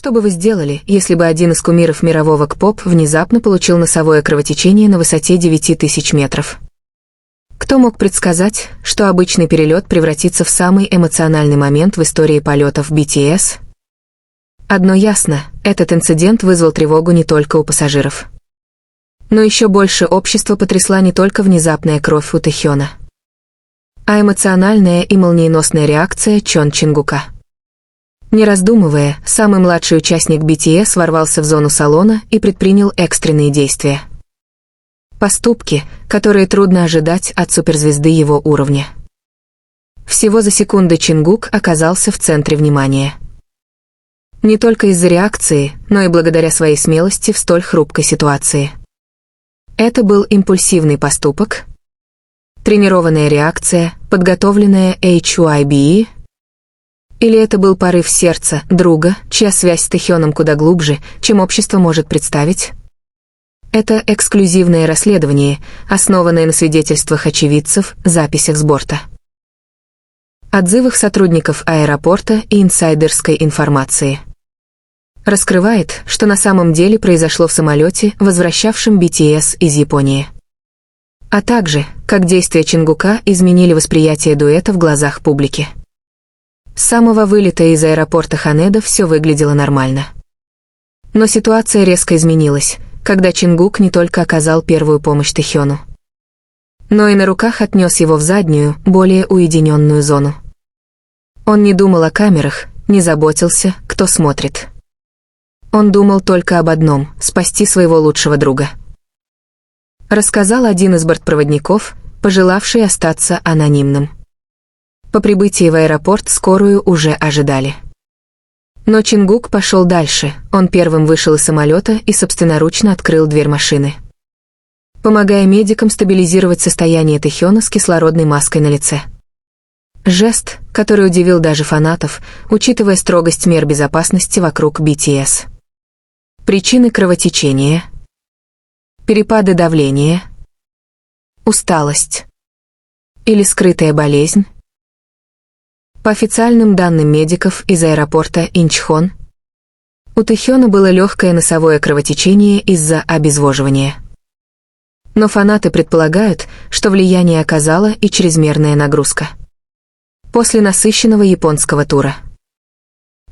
Что бы вы сделали, если бы один из кумиров мирового К-поп внезапно получил носовое кровотечение на высоте 9000 метров? Кто мог предсказать, что обычный перелет превратится в самый эмоциональный момент в истории полетов BTS? Одно ясно, этот инцидент вызвал тревогу не только у пассажиров. Но еще больше общество потрясла не только внезапная кровь у Тэхёна, а эмоциональная и молниеносная реакция Чон Чингука. Не раздумывая, самый младший участник BTS ворвался в зону салона и предпринял экстренные действия. Поступки, которые трудно ожидать от суперзвезды его уровня. Всего за секунды Чингук оказался в центре внимания. Не только из-за реакции, но и благодаря своей смелости в столь хрупкой ситуации. Это был импульсивный поступок, тренированная реакция, подготовленная HYBE, или это был порыв сердца друга, чья связь с Тэхёном куда глубже, чем общество может представить? Это эксклюзивное расследование, основанное на свидетельствах очевидцев, записях с борта, отзывах сотрудников аэропорта и инсайдерской информации. Раскрывает, что на самом деле произошло в самолете, возвращавшем BTS из Японии. А также, как действия Чингука изменили восприятие дуэта в глазах публики. С самого вылета из аэропорта Ханеда все выглядело нормально. Но ситуация резко изменилась, когда Чингук не только оказал первую помощь Тэхёну, но и на руках отнес его в заднюю, более уединенную зону. Он не думал о камерах, не заботился, кто смотрит. Он думал только об одном — спасти своего лучшего друга. Рассказал один из бортпроводников, пожелавший остаться анонимным. По прибытии в аэропорт скорую уже ожидали. Но Чингук пошел дальше, он первым вышел из самолета и собственноручно открыл дверь машины, помогая медикам стабилизировать состояние Тэхёна с кислородной маской на лице. Жест, который удивил даже фанатов, учитывая строгость мер безопасности вокруг BTS. Причины кровотечения, перепады давления, усталость или скрытая болезнь. По официальным данным медиков из аэропорта Инчхон, у Тэхёна было легкое носовое кровотечение из-за обезвоживания. Но фанаты предполагают, что влияние оказала и чрезмерная нагрузка после насыщенного японского тура.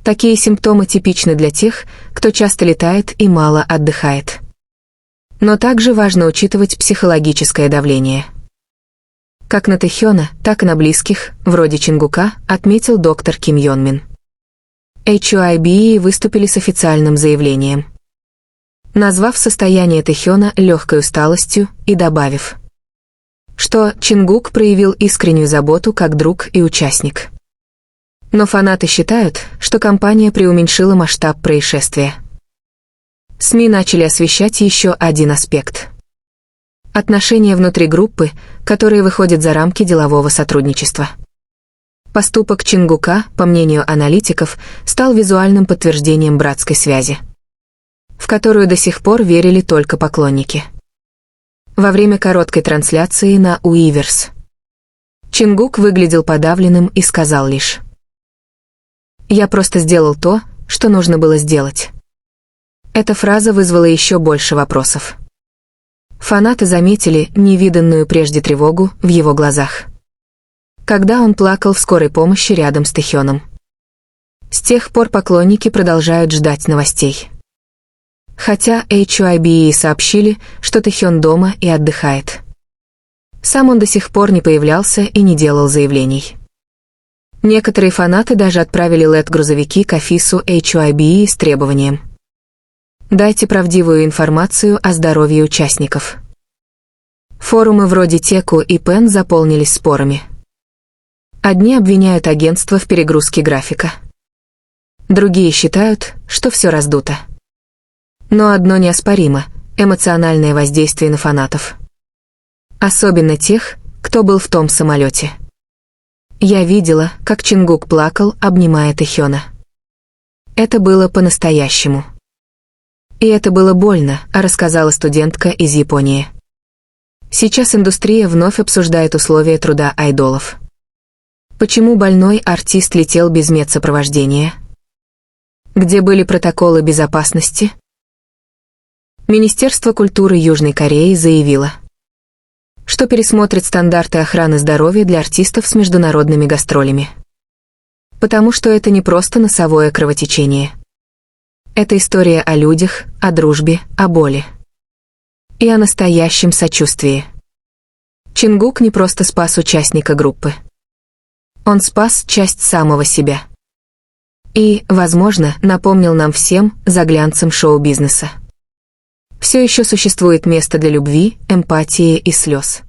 Такие симптомы типичны для тех, кто часто летает и мало отдыхает. Но также важно учитывать психологическое давление. Как на Тэхёна, так и на близких, вроде Чингука, отметил доктор Ким Йон Мин. HYBE выступили с официальным заявлением, назвав состояние Тэхёна легкой усталостью и добавив, что Чингук проявил искреннюю заботу как друг и участник. Но фанаты считают, что компания преуменьшила масштаб происшествия. СМИ начали освещать еще один аспект. Отношения внутри группы, которые выходят за рамки делового сотрудничества. Поступок Чингука, по мнению аналитиков, стал визуальным подтверждением братской связи, в которую до сих пор верили только поклонники. Во время короткой трансляции на Уиверс Чингук выглядел подавленным и сказал лишь: «Я просто сделал то, что нужно было сделать». Эта фраза вызвала еще больше вопросов. Фанаты заметили невиданную прежде тревогу в его глазах, когда он плакал в скорой помощи рядом с Тэхёном. С тех пор поклонники продолжают ждать новостей. Хотя HYBE сообщили, что Тэхён дома и отдыхает. Сам он до сих пор не появлялся и не делал заявлений. Некоторые фанаты даже отправили LED-грузовики к офису HYBE с требованием: «Дайте правдивую информацию о здоровье участников». Форумы вроде Теку и Пен заполнились спорами. Одни обвиняют агентство в перегрузке графика. Другие считают, что все раздуто. Но одно неоспоримо — эмоциональное воздействие на фанатов. Особенно тех, кто был в том самолете. Я видела, как Чингук плакал, обнимая Тэхёна. Это было по-настоящему. И это было больно, рассказала студентка из Японии. Сейчас индустрия вновь обсуждает условия труда айдолов. Почему больной артист летел без медсопровождения? Где были протоколы безопасности? Министерство культуры Южной Кореи заявило, что пересмотрит стандарты охраны здоровья для артистов с международными гастролями. Потому что это не просто носовое кровотечение. Это история о людях, о дружбе, о боли. И о настоящем сочувствии. Чингук не просто спас участника группы. Он спас часть самого себя. И, возможно, напомнил нам всем, за глянцем шоу-бизнеса. Все еще существует место для любви, эмпатии и слез.